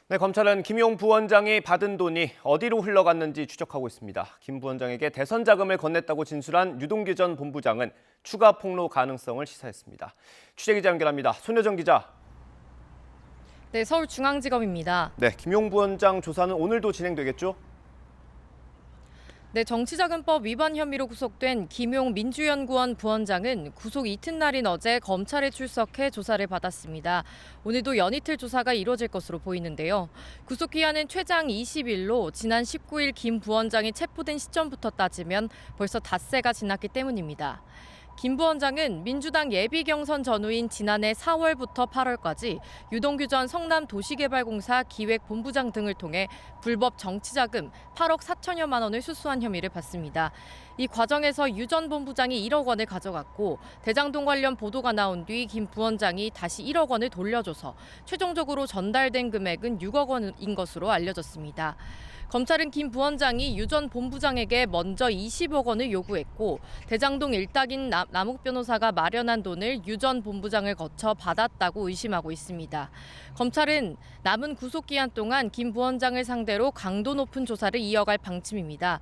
네, 검찰은 김용 부원장이 받은 돈이 어디로 흘러갔는지 추적하고 있습니다. 김 부원장에게 대선 자금을 건넸다고 진술한 유동규 전 본부장은 추가 폭로 가능성을 시사했습니다. 취재기자 연결합니다. 손여정 기자. 네, 서울중앙지검입니다. 네, 김용 부원장 조사는 오늘도 진행되겠죠? 네, 정치자금법 위반 혐의로 구속된 김용 민주연구원 부원장은 구속 이튿날인 어제 검찰에 출석해 조사를 받았습니다. 오늘도 연이틀 조사가 이뤄질 것으로 보이는데요. 구속기한은 최장 20일로 지난 19일 김 부원장이 체포된 시점부터 따지면 벌써 닷새가 지났기 때문입니다. 김 부원장은 민주당 예비경선 전후인 지난해 4월부터 8월까지 유동규 전 성남도시개발공사 기획본부장 등을 통해 불법 정치자금 8억 4천여만 원을 수수한 혐의를 받습니다. 이 과정에서 유 전 본부장이 1억 원을 가져갔고 대장동 관련 보도가 나온 뒤 김 부원장이 다시 1억 원을 돌려줘서 최종적으로 전달된 금액은 6억 원인 것으로 알려졌습니다. 검찰은 김 부원장이 유 전 본부장에게 먼저 20억 원을 요구했고 대장동 일당인 남욱 변호사가 마련한 돈을 유 전 본부장을 거쳐 받았다고 의심하고 있습니다. 검찰은 남은 구속기한 동안 김 부원장을 상대로 강도 높은 조사를 이어갈 방침입니다.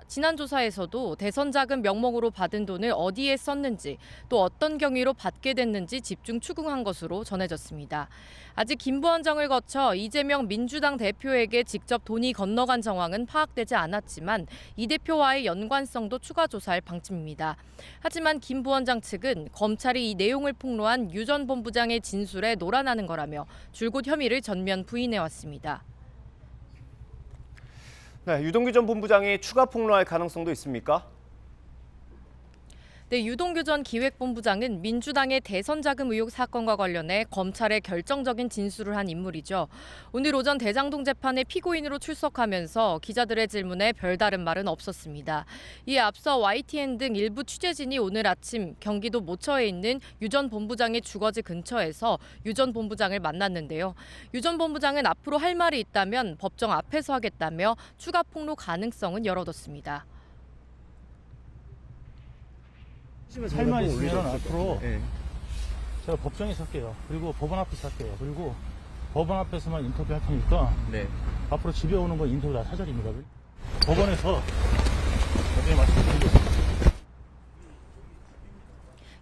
지난 조사에서도 대선 자금 명목으로 받은 돈을 어디에 썼는지 또 어떤 경위로 받게 됐는지 집중 추궁한 것으로 전해졌습니다. 아직 김 부원장을 거쳐 이재명 민주당 대표에게 직접 돈이 건너간 정황은 파악되지 않았지만 이 대표와의 연관성도 추가 조사할 방침입니다. 하지만 김 부원장 측은 검찰이 이 내용을 폭로한 유 전 본부장의 진술에 놀아나는 거라며 줄곧 혐의를 전면 부인해왔습니다. 네, 유동규 전 본부장이 추가 폭로할 가능성도 있습니까? 네, 유동규 전 기획본부장은 민주당의 대선 자금 의혹 사건과 관련해 검찰에 결정적인 진술을 한 인물이죠. 오늘 오전 대장동 재판에 피고인으로 출석하면서 기자들의 질문에 별다른 말은 없었습니다. 이에 앞서 YTN 등 일부 취재진이 오늘 아침 경기도 모처에 있는 유 전 본부장의 주거지 근처에서 유 전 본부장을 만났는데요. 유 전 본부장은 앞으로 할 말이 있다면 법정 앞에서 하겠다며 추가 폭로 가능성은 열어뒀습니다. 할 말 있으면 앞으로 제가 법정에서 할게요. 그리고 법원 앞에서 할게요. 그리고 법원 앞에서만 인터뷰 할 테니까 앞으로 집에 오는 건 인터뷰 다 사절입니다. 법원에서 나중에 말씀드리겠습니다.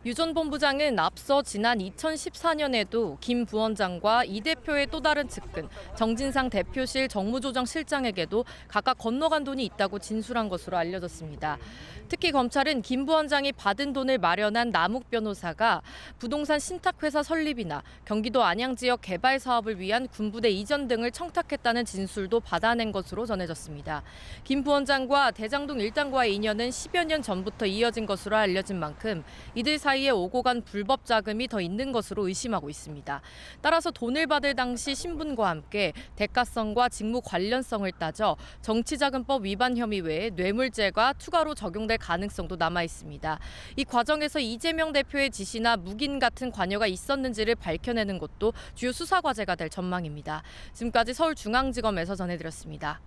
유 전 본부장은 앞서 지난 2014년에도 김 부원장과 이 대표의 또 다른 측근 정진상 대표실 정무조정실장에게도 각각 건너간 돈이 있다고 진술한 것으로 알려졌습니다. 특히 검찰은 김 부원장이 받은 돈을 마련한 남욱 변호사가 부동산 신탁회사 설립이나 경기도 안양 지역 개발 사업을 위한 군부대 이전 등을 청탁했다는 진술도 받아낸 것으로 전해졌습니다. 김 부원장과 대장동 일당과의 인연은 10여 년 전부터 이어진 것으로 알려진 만큼 이들 사이에 오고 간 불법 자금이 더 있는 것으로 의심하고 있습니다. 따라서 돈을 받을 당시 신분과 함께 대가성과 직무 관련성을 따져 정치자금법 위반 혐의 외에 뇌물죄가 추가로 적용될 가능성도 남아 있습니다. 이 과정에서 이재명 대표의 지시나 묵인 같은 관여가 있었는지를 밝혀내는 것도 주요 수사 과제가 될 전망입니다. 지금까지 서울중앙지검에서 전해드렸습니다.